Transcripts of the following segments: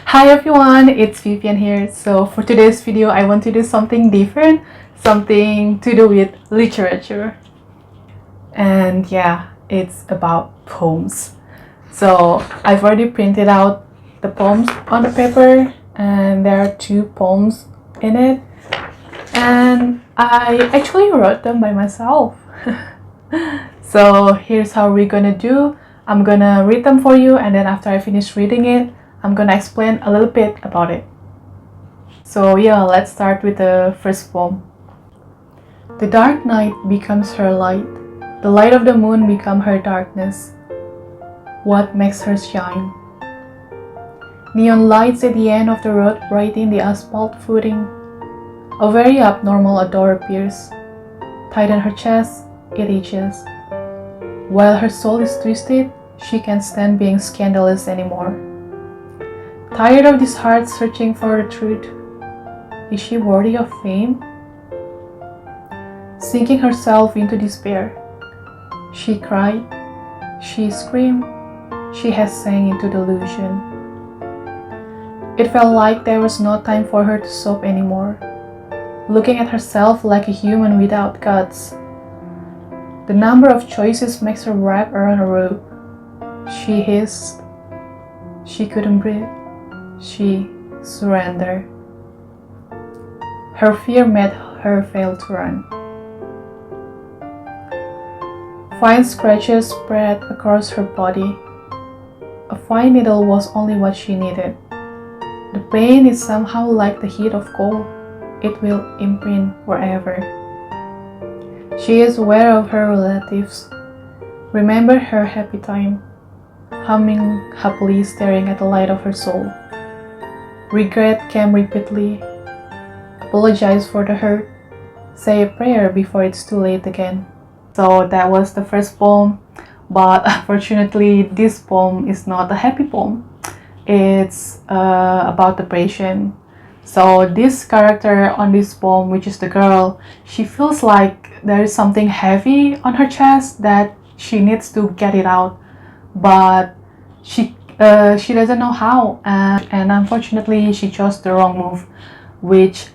Hi everyone, it's Vivian here. So for today's video, I want to do something different, something to do with literature. And yeah, it's about poems. So I've already printed out the poems on the paper, and there are 2 poems in it. And I actually wrote them by myself. So here's how we're gonna do. I'm gonna read them for you, and then after I finish reading it, I'm gonna explain a little bit about it. So yeah, let's start with the first poem. The dark night becomes her light. The light of the moon becomes her darkness. What makes her shine? Neon lights at the end of the road brighten the asphalt footing. A very abnormal door appears. Tighten her chest, it itches. While her soul is twisted, she can't stand being scandalous anymore. Tired of this heart searching for the truth, is she worthy of fame? Sinking herself into despair, she cried, she screamed, she has sank into delusion. It felt like there was no time for her to sob anymore, looking at herself like a human without guts. The number of choices makes her wrap around a rope. She hissed. She couldn't breathe. She surrendered. Her fear made her fail to run. Fine scratches spread across her body. A fine needle was only what she needed. The pain is somehow like the heat of coal. It will imprint wherever. She is aware of her relatives. Remember her happy time, humming happily, staring at the light of her soul. Regret came repeatedly. Apologize for the hurt. Say a prayer before it's too late again. So that was the first poem, but unfortunately this poem is not a happy poem. It's about depression. So this character on this poem, which is the girl, she feels like there is something heavy on her chest that she needs to get it out, but she doesn't know how, and unfortunately she chose the wrong move, which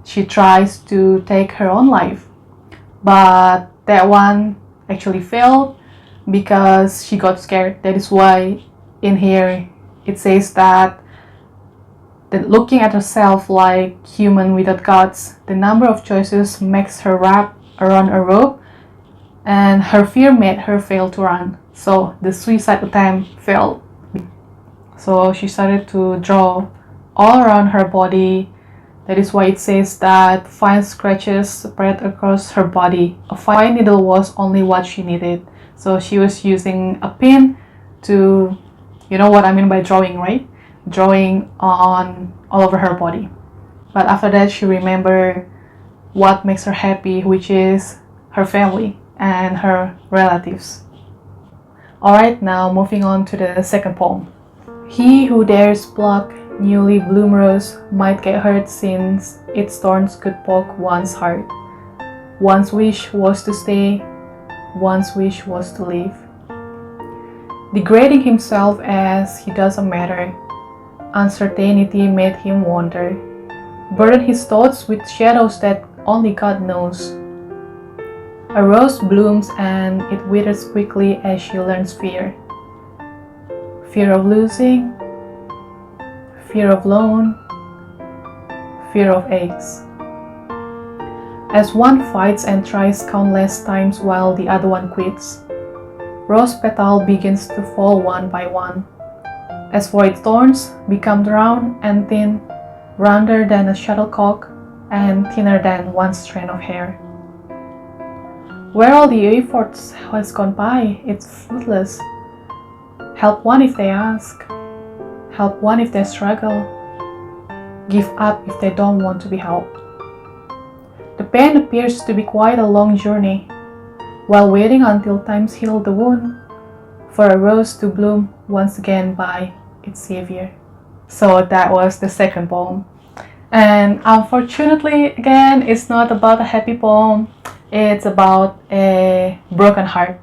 she tries to take her own life. But that one actually failed because she got scared. That is why in here it says that looking at herself like human without guts, the number of choices makes her wrap around a rope, and her fear made her fail to run. So the suicide attempt failed. So she started to draw all around her body. That is why it says that fine scratches spread across her body. A fine needle was only what she needed. So she was using a pin to, you know what I mean by drawing, right? Drawing on all over her body. But after that, she remembered what makes her happy, which is her family and her relatives. Alright, now moving on to the second poem. He who dares pluck newly bloomed rose might get hurt, since its thorns could poke one's heart. One's wish was to stay, one's wish was to live. Degrading himself as he doesn't matter, uncertainty made him wander, burden his thoughts with shadows that only God knows. A rose blooms and it withers quickly as she learns fear. Fear of losing, fear of lone, fear of aches. As one fights and tries countless times while the other one quits, rose petal begins to fall one by one. As for its thorns, become round and thin, rounder than a shuttlecock and thinner than one strand of hair. Where all the efforts has gone by, it's fruitless. Help one if they ask, help one if they struggle, give up if they don't want to be helped. The pain appears to be quite a long journey, while waiting until times heal the wound, for a rose to bloom once again by its savior. So that was the second poem. And unfortunately, again, it's not about a happy poem, it's about a broken heart.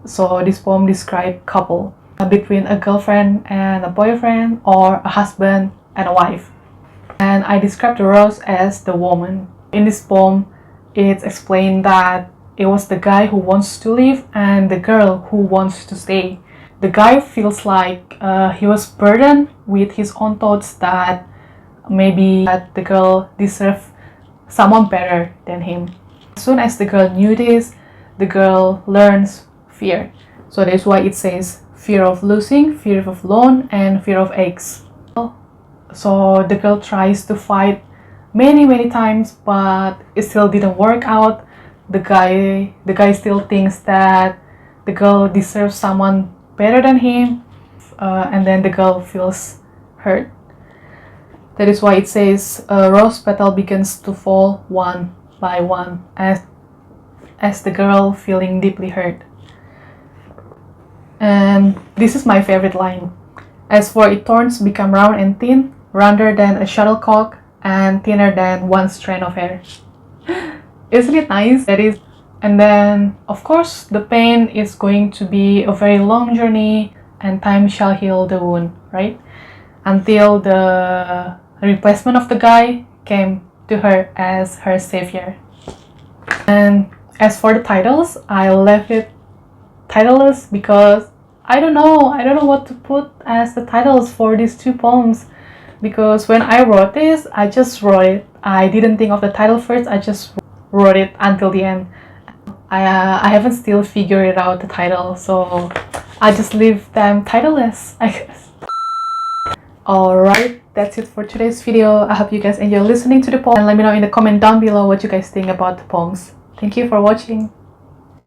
So this poem describes couple. between a girlfriend and a boyfriend, or a husband and a wife. And I described the rose as the woman. In this poem, it's explained that it was the guy who wants to leave and the girl who wants to stay. The guy feels like he was burdened with his own thoughts that maybe that the girl deserved someone better than him. As soon as the girl knew this, the girl learns fear. So that's why it says fear of losing, fear of alone, and fear of eggs. So the girl tries to fight many times, but it still didn't work out. The guy still thinks that the girl deserves someone better than him, and then the girl feels hurt. That is why it says rose petal begins to fall one by one as the girl feeling deeply hurt. And this is my favorite line. As for its thorns become round and thin, rounder than a shuttlecock and thinner than one strand of hair. Isn't it nice? That is. And then, of course, the pain is going to be a very long journey, and time shall heal the wound, right? Until the replacement of the guy came to her as her savior. And as for the titles, I left it titleless because I don't know what to put as the titles for these two poems. Because when I wrote this, I just wrote it. I didn't think of the title first, I just wrote it until the end. I haven't still figured out the title, so I just leave them titleless, I guess. Alright, that's it for today's video. I hope you guys enjoy listening to the poem, and let me know in the comment down below what you guys think about the poems. Thank you for watching.